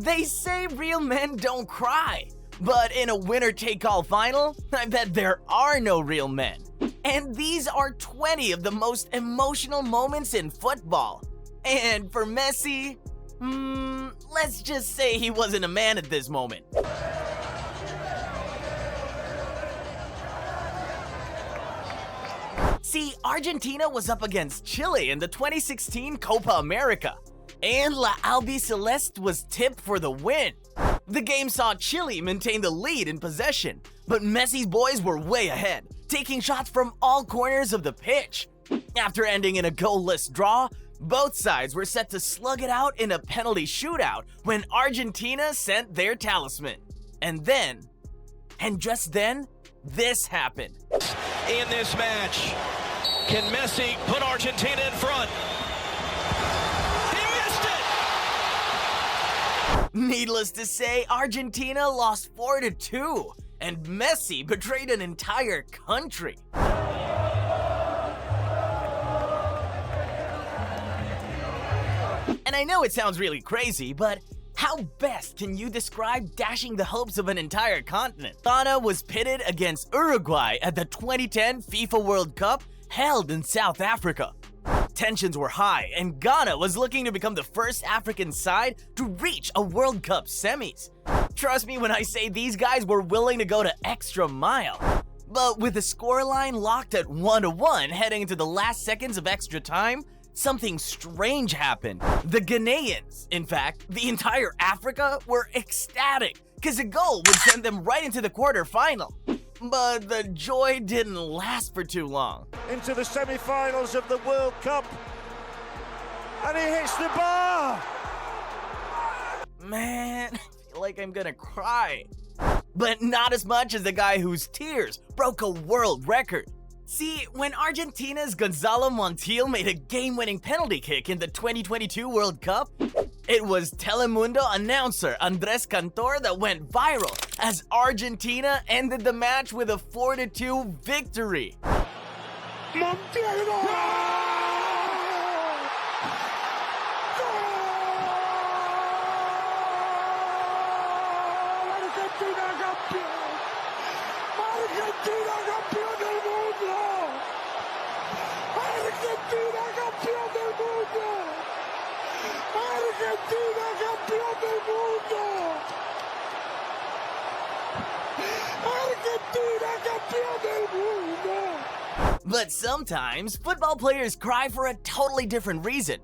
They say real men don't cry, but in a winner-take-all final, I bet there are no real men. And these are 20 of the most emotional moments in football. And for Messi, let's just say he wasn't a man at this moment. See, Argentina was up against Chile in the 2016 Copa America, and La Albiceleste was tipped for the win. The game saw Chile maintain the lead in possession, but Messi's boys were way ahead, taking shots from all corners of the pitch. After ending in a goalless draw, both sides were set to slug it out in a penalty shootout when Argentina sent their talisman. And just then, this happened. In this match, can Messi put Argentina in front? He missed it! Needless to say, Argentina lost 4-2, and Messi betrayed an entire country. And I know it sounds really crazy, but how best can you describe dashing the hopes of an entire continent? Ghana was pitted against Uruguay at the 2010 FIFA World Cup held in South Africa. Tensions were high, and Ghana was looking to become the first African side to reach a World Cup semis. Trust me when I say these guys were willing to go to extra mile. But with the scoreline locked at 1-1 heading into the last seconds of extra time, something strange happened. The Ghanaians, in fact, the entire Africa, were ecstatic because a goal would send them right into the quarterfinal. But the joy didn't last for too long. Into the semi-finals of the World Cup, and he hits the bar! Man, I feel like I'm gonna cry. But not as much as the guy whose tears broke a world record. See, when Argentina's Gonzalo Montiel made a game-winning penalty kick in the 2022 World Cup, it was Telemundo announcer Andres Cantor that went viral as Argentina ended the match with a 4-2 victory. Montiel! Argentina campeón del mundo! Argentina campeón del mundo! Argentina campeón del mundo! Argentina campeón del mundo! But sometimes, football players cry for a totally different reason.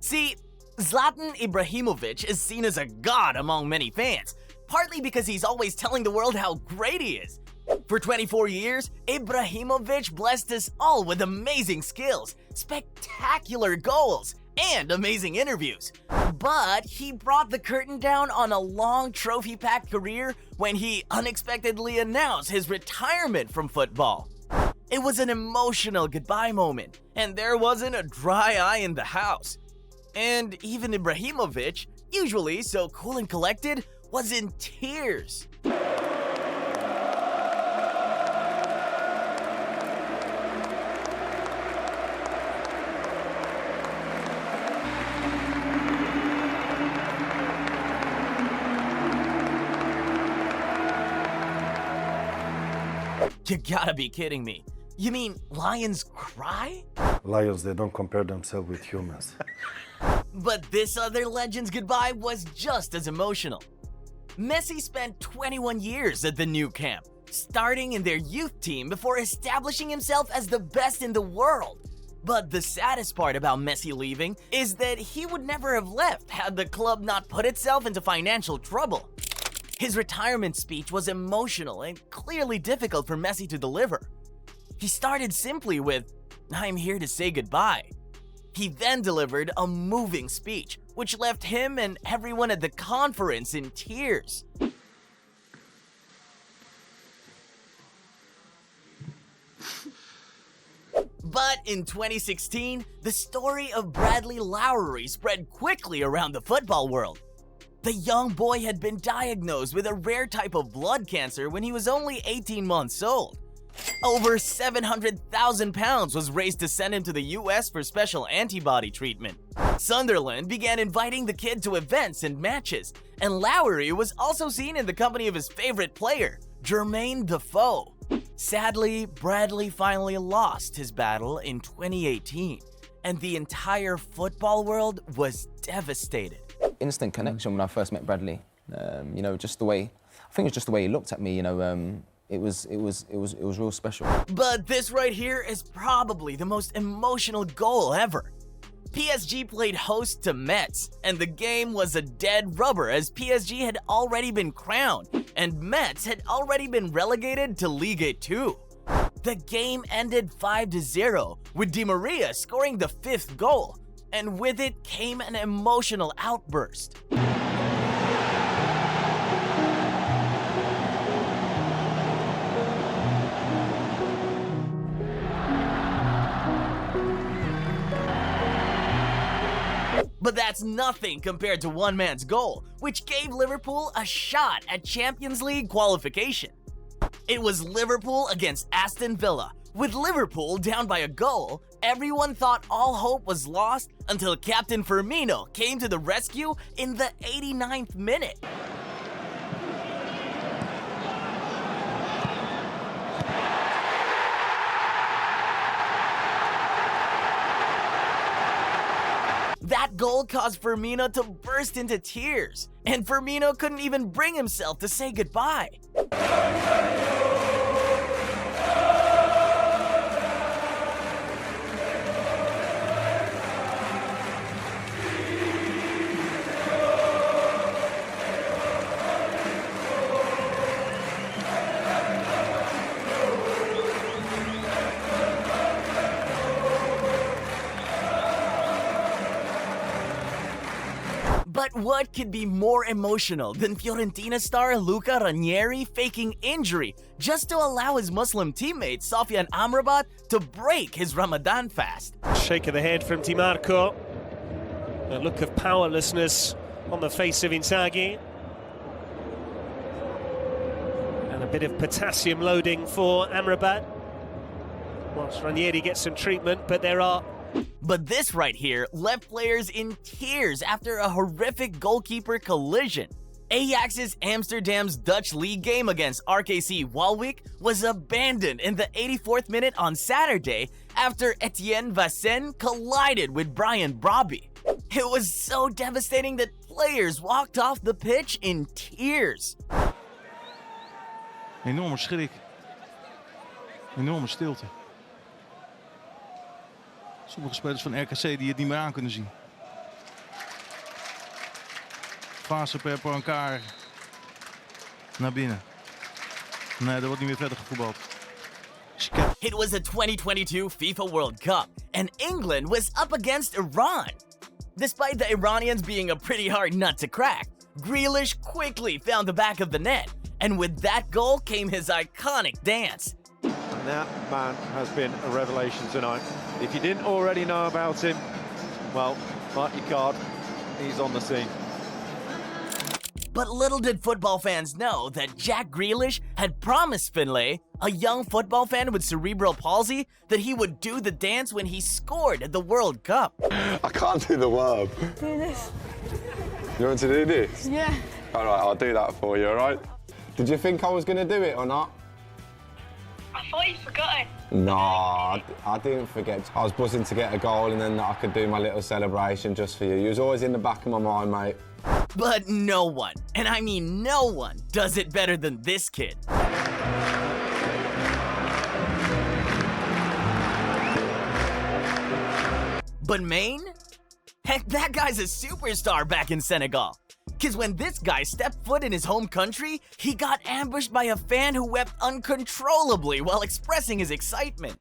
See, Zlatan Ibrahimovic is seen as a god among many fans, partly because he's always telling the world how great he is. For 24 years, Ibrahimovic blessed us all with amazing skills, spectacular goals, and amazing interviews. But he brought the curtain down on a long trophy-packed career when he unexpectedly announced his retirement from football. It was an emotional goodbye moment, and there wasn't a dry eye in the house. And even Ibrahimovic, usually so cool and collected, was in tears. You gotta be kidding me. You mean lions cry? Lions, they don't compare themselves with humans. But this other legend's goodbye was just as emotional. Messi spent 21 years at the new camp, starting in their youth team before establishing himself as the best in the world. But the saddest part about Messi leaving is that he would never have left had the club not put itself into financial trouble. His retirement speech was emotional and clearly difficult for Messi to deliver. He started simply with, "I'm here to say goodbye." He then delivered a moving speech, which left him and everyone at the conference in tears. But in 2016, the story of Bradley Lowery spread quickly around the football world. The young boy had been diagnosed with a rare type of blood cancer when he was only 18 months old. Over 700,000 pounds was raised to send him to the US for special antibody treatment. Sunderland began inviting the kid to events and matches, and Lowry was also seen in the company of his favorite player, Jermaine Defoe. Sadly, Bradley finally lost his battle in 2018, and the entire football world was devastated. Instant connection when I first met Bradley. You know, just the way, I think it was just the way he looked at me, you know, it was real special. But this right here is probably the most emotional goal ever. PSG played host to Metz, and the game was a dead rubber as PSG had already been crowned, and Metz had already been relegated to Ligue 2. The game ended 5-0, with Di Maria scoring the 5th goal, and with it came an emotional outburst. But that's nothing compared to one man's goal, which gave Liverpool a shot at Champions League qualification. It was Liverpool against Aston Villa. With Liverpool down by a goal, everyone thought all hope was lost until Captain Firmino came to the rescue in the 89th minute. That goal caused Firmino to burst into tears, and Firmino couldn't even bring himself to say goodbye. But what could be more emotional than Fiorentina star Luca Ranieri faking injury just to allow his Muslim teammate Sofyan Amrabat to break his Ramadan fast? Shake of the head from Di Marco. A look of powerlessness on the face of Inzaghi. And a bit of potassium loading for Amrabat. Whilst Ranieri gets some treatment, but there are... But this right here left players in tears after a horrific goalkeeper collision. Ajax's Amsterdam's Dutch league game against RKC Waalwijk was abandoned in the 84th minute on Saturday after Etienne Vassen collided with Brian Brobby. It was so devastating that players walked off the pitch in tears. Enorme schrik. Enorme stilte. Sommige spelers van RKC die het niet meer aan kunnen zien. Fase per elkaar naar binnen. Nee, er wordt niet meer verder gevoetbald. It was the 2022 FIFA World Cup, and England was up against Iran. Despite the Iranians being a pretty hard nut to crack, Grealish quickly found the back of the net, and with that goal came his iconic dance. And that man has been a revelation tonight. If you didn't already know about him, well, mark your card, he's on the scene. But little did football fans know that Jack Grealish had promised Finlay, a young football fan with cerebral palsy, that he would do the dance when he scored at the World Cup. I can't do the verb. Do this. You want to do this? Yeah. All right, I'll do that for you, all right? Did you think I was going to do it or not? I thought you'd forgotten. Nah, I didn't forget. I was buzzing to get a goal and then I could do my little celebration just for you. You was always in the back of my mind, mate. But no one, and I mean no one, does it better than this kid. But Maine? Heck, that guy's a superstar back in Senegal. Cause when this guy stepped foot in his home country, he got ambushed by a fan who wept uncontrollably while expressing his excitement.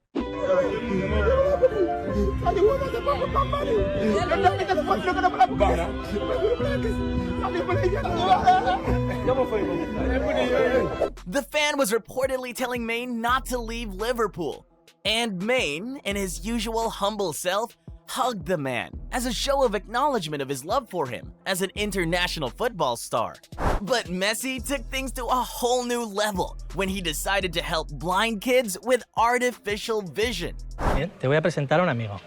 The fan was reportedly telling Maine not to leave Liverpool. And Maine, in his usual humble self, hugged the man as a show of acknowledgement of his love for him as an international football star. But Messi took things to a whole new level when he decided to help blind kids with artificial vision. Bien, te voy a presentar a un amigo.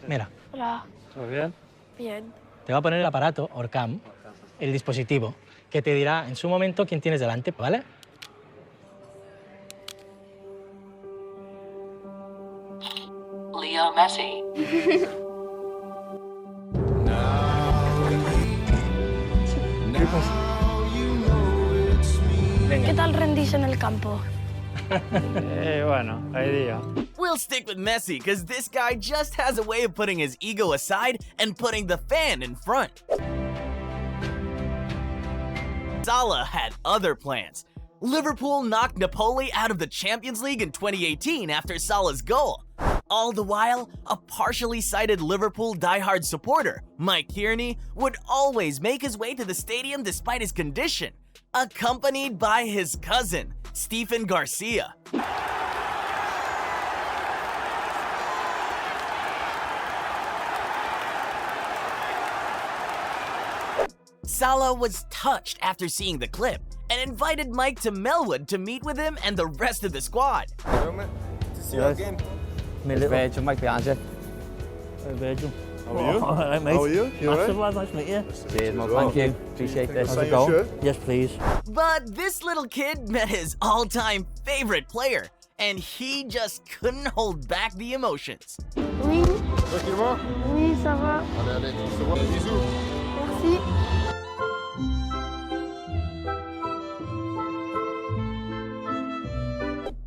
Mira. Hola. ¿Todo bien? Bien. Te va a poner el aparato, Orcam, el dispositivo, que te dirá en su momento quién tienes delante, ¿vale? Leo Messi. ¿Qué tal rendís en el campo? Bueno, hay día. We'll stick with Messi because this guy just has a way of putting his ego aside and putting the fan in front. Salah had other plans. Liverpool knocked Napoli out of the Champions League in 2018 after Salah's goal. All the while, a partially sighted Liverpool diehard supporter, Mike Kearney, would always make his way to the stadium despite his condition, accompanied by his cousin, Stephen Garcia. Salah was touched after seeing the clip and invited Mike to Melwood to meet with him and the rest of the squad. Vejo, Mike behind you. Vejo. How are you? All right, mate. How are you? You all right? Massive lad, nice to meet you. Cheers, man. Thank you. Appreciate this. Sign your shirt? Yes, please. But this little kid met his all-time favorite player, and he just couldn't hold back the emotions. Oui. Tranquillement? Oui, ça va. Allez, allez, c'est bon. Bisous. Merci.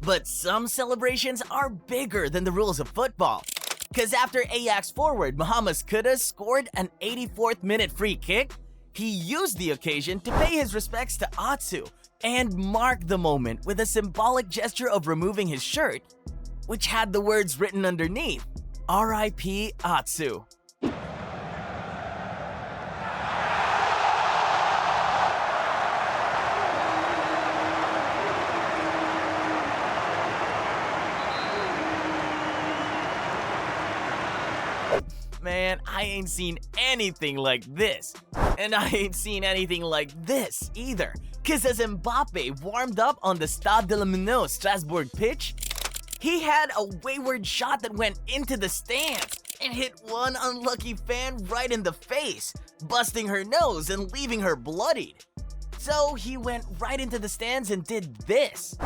But some celebrations are bigger than the rules of football. Because after Ajax forward Mohamed Kudus scored an 84th minute free kick, he used the occasion to pay his respects to Atsu and mark the moment with a symbolic gesture of removing his shirt, which had the words written underneath, R.I.P. Atsu. Man, I ain't seen anything like this. And I ain't seen anything like this either. Cause as Mbappe warmed up on the Stade de la Minot Strasbourg pitch, he had a wayward shot that went into the stands and hit one unlucky fan right in the face, busting her nose and leaving her bloodied. So he went right into the stands and did this.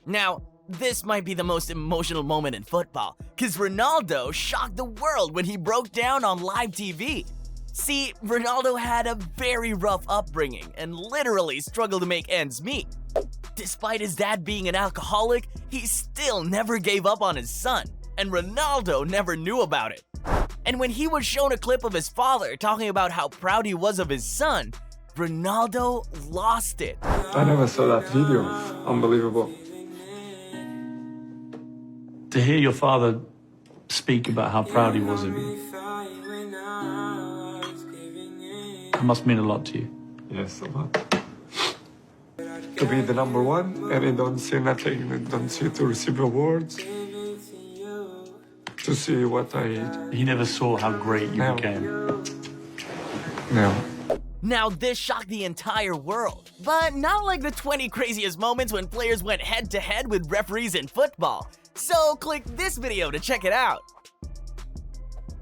Now, this might be the most emotional moment in football, because Ronaldo shocked the world when he broke down on live TV. See, Ronaldo had a very rough upbringing and literally struggled to make ends meet. Despite his dad being an alcoholic, he still never gave up on his son, and Ronaldo never knew about it. And when he was shown a clip of his father talking about how proud he was of his son, Ronaldo lost it. I never saw that video. Unbelievable. To hear your father speak about how proud he was of you, it must mean a lot to you. Yes, a lot. To be the number one, and he don't see nothing, he don't see to receive awards, to see what I eat. He never saw how great you became. No. Now this shocked the entire world, but not like the 20 craziest moments when players went head-to-head with referees in football. So click this video to check it out.